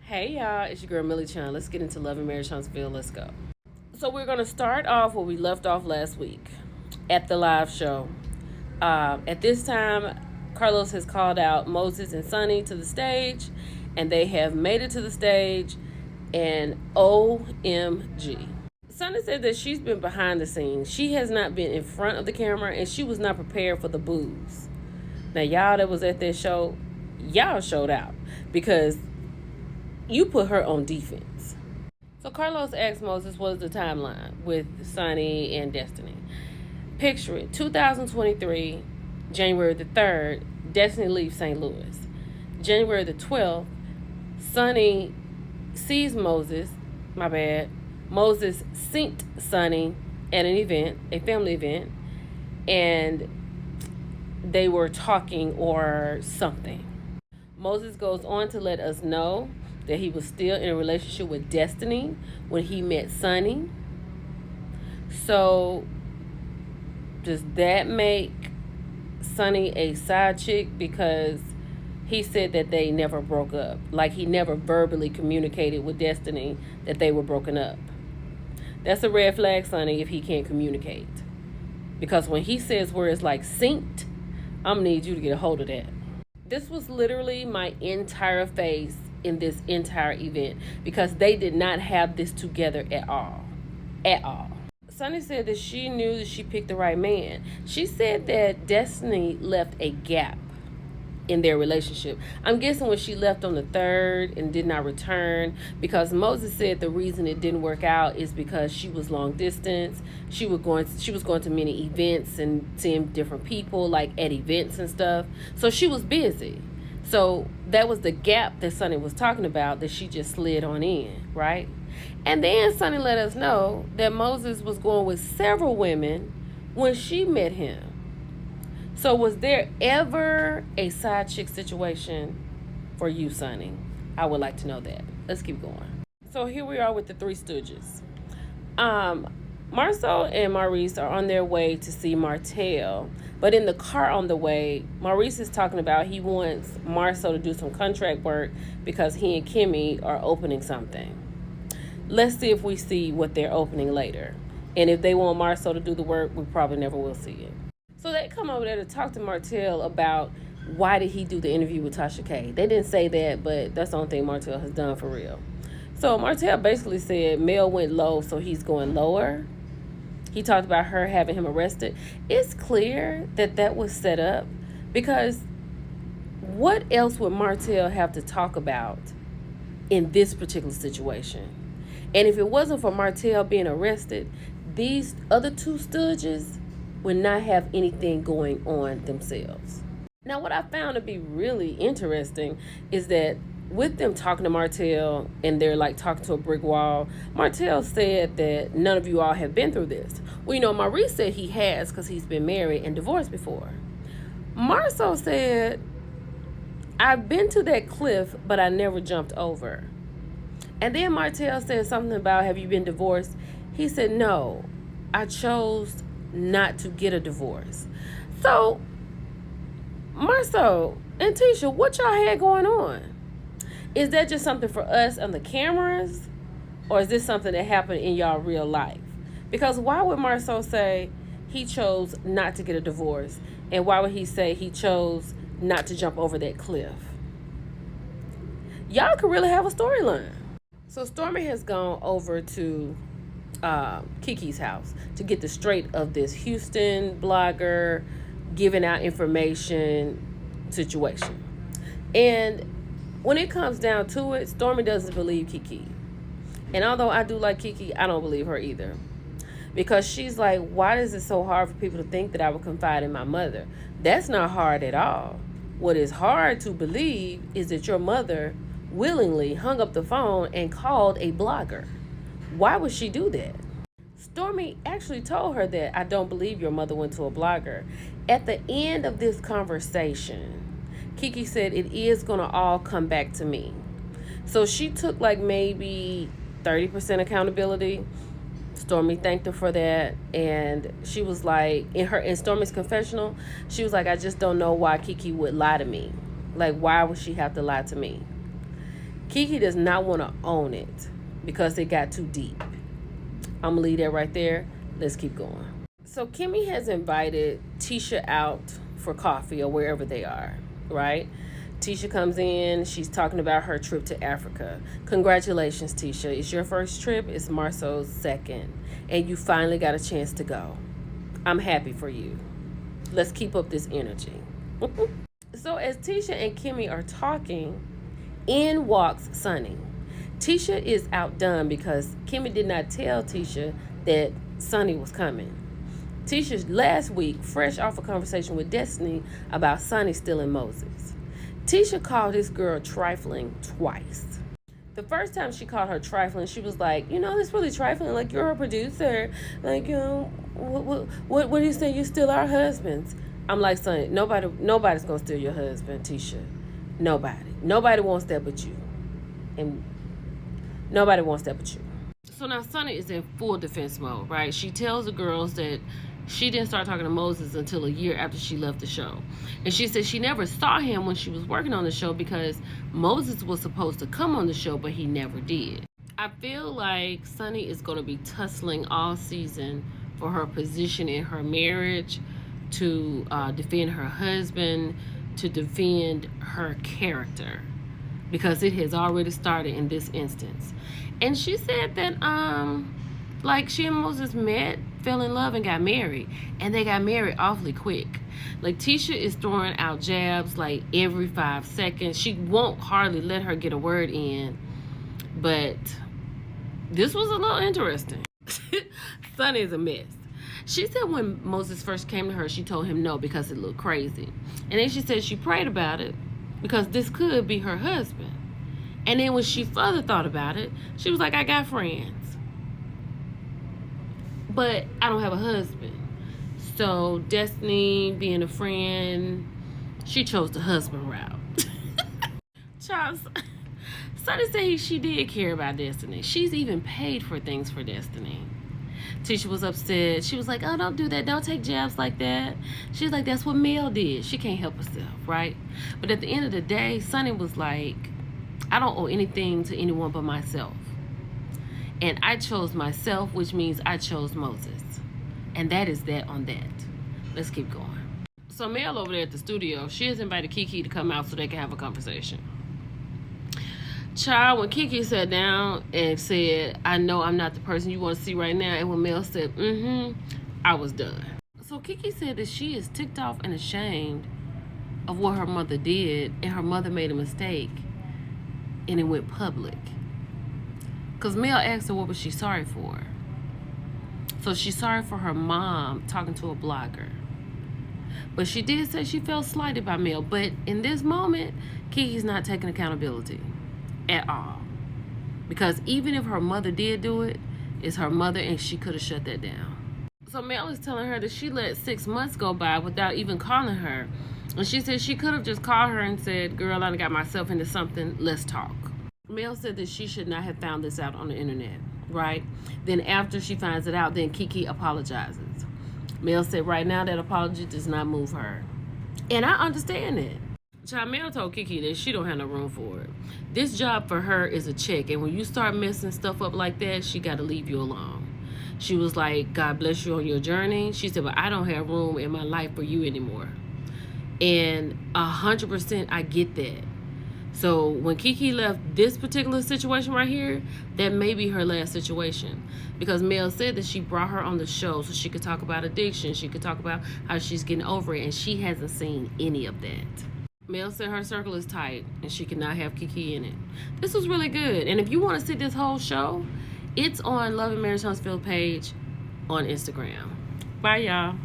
Hey y'all, it's your girl Millie Chan. Let's get into Love and Marriage Huntsville. Let's go. So we're gonna start off where we left off last week at the live show. At this time, Carlos has called out Moses and Sunni to the stage, and they have made it to the stage. And OMG. Sunni said that she's been behind the scenes. She has not been in front of the camera, and she was not prepared for the boos. Now, y'all that was at that show, y'all showed out because you put her on defense. So Carlos asked Moses what is the timeline with Sunni and Destiny. Picture it, 2023, January the 3rd, Destiny leaves St. Louis. January the 12th, Sunni sees Moses, Moses synced Sunni at an event, a family event, and they were talking or something. Moses goes on to let us know that he was still in a relationship with Destiny when he met Sunni. So does that make Sunni a side chick? Because he said that they never broke up. Like he never verbally communicated with Destiny that they were broken up. That's a red flag, Sunni, if he can't communicate. Because when he says words like synced, I'm gonna need you to get a hold of that. This was literally my entire face in this entire event because they did not have this together at all. At all. Sunni said that she knew that she picked the right man. She said that Destiny left a gap in their relationship. I'm guessing when she left on the 3rd and did not return, because Moses said the reason it didn't work out is because she was long distance. She was going to many events and seeing different people, like at events and stuff. So she was busy. So that was the gap that Sunni was talking about, that she just slid on in, right? And then Sunni let us know that Moses was going with several women when she met him. So was there ever a side chick situation for you, Sunni? I would like to know that. Let's keep going. So here we are with the Three Stooges. Marcel and Maurice are on their way to see Martell, but in the car on the way, Maurice is talking about he wants Marcel to do some contract work because he and Kimmy are opening something. Let's see if we see what they're opening later. And if they want Marcel to do the work, we probably never will see it. So they come over there to talk to Martell about why did he do the interview with Tasha K. They didn't say that, but that's the only thing Martell has done for real. So Martell basically said Mel went low, so he's going lower. He talked about her having him arrested. It's clear that that was set up, because what else would Martell have to talk about in this particular situation? And if it wasn't for Martell being arrested, these other two stooges would not have anything going on themselves. Now, what I found to be really interesting is that with them talking to Martell and they're like talking to a brick wall, Martell said that none of you all have been through this. Well, you know, Maurice said he has because he's been married and divorced before. Marcel said, I've been to that cliff, but I never jumped over. And then Martell said something about, have you been divorced? He said, no, I chose not to get a divorce. So, Marcel and Tisha, what y'all had going on? Is that just something for us on the cameras? Or is this something that happened in y'all real life? Because why would Marcel say he chose not to get a divorce? And why would he say he chose not to jump over that cliff? Y'all could really have a storyline. So Stormy has gone over to Kiki's house to get the straight of this Houston blogger giving out information situation. And when it comes down to it, Stormy doesn't believe Kiki. And although I do like Kiki, I don't believe her either. Because she's like, why is it so hard for people to think that I would confide in my mother? That's not hard at all. What is hard to believe is that your mother willingly hung up the phone and called a blogger. Why would she do that? Stormy actually told her that I don't believe your mother went to a blogger. At the end of this conversation, Kiki said it is going to all come back to me. So she took like maybe 30% accountability. Stormy thanked her for that, and she was like, in Stormy's confessional, she was like, I just don't know why Kiki would lie to me. Like, why would she have to lie to me? Kiki does not want to own it because it got too deep. I'm going to leave that right there. Let's keep going. So Kimmy has invited Tisha out for coffee or wherever they are, right? Tisha comes in. She's talking about her trip to Africa. Congratulations, Tisha. It's your first trip. It's Marceau's second. And you finally got a chance to go. I'm happy for you. Let's keep up this energy. So as Tisha and Kimmy are talking, in walks Sunni. Tisha is outdone because Kimmy did not tell Tisha that Sunni was coming. Tisha last week, fresh off a conversation with Destiny about Sunni stealing Moses. Tisha called this girl trifling twice. The first time she called her trifling, she was like, that's really trifling. Like, you're a producer. Like, what do you say? You steal our husbands. I'm like, Sunni, nobody's going to steal your husband, Tisha. Nobody wants that but you. And nobody wants that but you. So now Sunni is in full defense mode, right? She tells the girls that she didn't start talking to Moses until a year after she left the show. And she said she never saw him when she was working on the show because Moses was supposed to come on the show, but he never did. I feel like Sunni is going to be tussling all season for her position in her marriage, to defend her husband, to defend her character, because it has already started in this instance. And she said that like she and Moses met, fell in love, and got married, and they got married awfully quick. Like, Tisha is throwing out jabs like every 5 seconds. She won't hardly let her get a word in, but this was a little interesting. Sunni is a mess. She said when Moses first came to her, she told him no because it looked crazy. And then she said she prayed about it because this could be her husband. And then when she further thought about it, she was like, I got friends, but I don't have a husband. So Destiny, being a friend, she chose the husband route. Charles, Sunni said she did care about Destiny. She's even paid for things for Destiny. Tisha was upset. She was like, oh, don't do that. Don't take jabs like that. She's like, that's what Mel did. She can't help herself, right? But at the end of the day, Sunni was like, I don't owe anything to anyone but myself. And I chose myself, which means I chose Moses. And that is that on that. Let's keep going. So Mel over there at the studio, she has invited Kiki to come out so they can have a conversation. Child, when Kiki sat down and said, I know I'm not the person you want to see right now, and when Mel said, I was done. So Kiki said that she is ticked off and ashamed of what her mother did, and her mother made a mistake, and it went public. Because Mel asked her what was she sorry for. So she's sorry for her mom talking to a blogger. But she did say she felt slighted by Mel. But in this moment, Kiki's not taking accountability at all. Because even if her mother did do it, it's her mother and she could have shut that down. So Mel is telling her that she let 6 months go by without even calling her. And she said she could have just called her and said, girl, I done got myself into something. Let's talk. Mel said that she should not have found this out on the internet, right? Then after she finds it out, then Kiki apologizes. Mel said right now that apology does not move her. And I understand it. Child, Mel told Kiki that she don't have no room for it. This job for her is a check. And when you start messing stuff up like that, she got to leave you alone. She was like, God bless you on your journey. She said, but I don't have room in my life for you anymore. And 100% I get that. So when Kiki left this particular situation right here, that may be her last situation. Because Mel said that she brought her on the show so she could talk about addiction. She could talk about how she's getting over it. And she hasn't seen any of that. Mel said her circle is tight and she cannot have Kiki in it. This was really good. And if you want to see this whole show, it's on Love and Marriage Huntsville page on Instagram. Bye, y'all.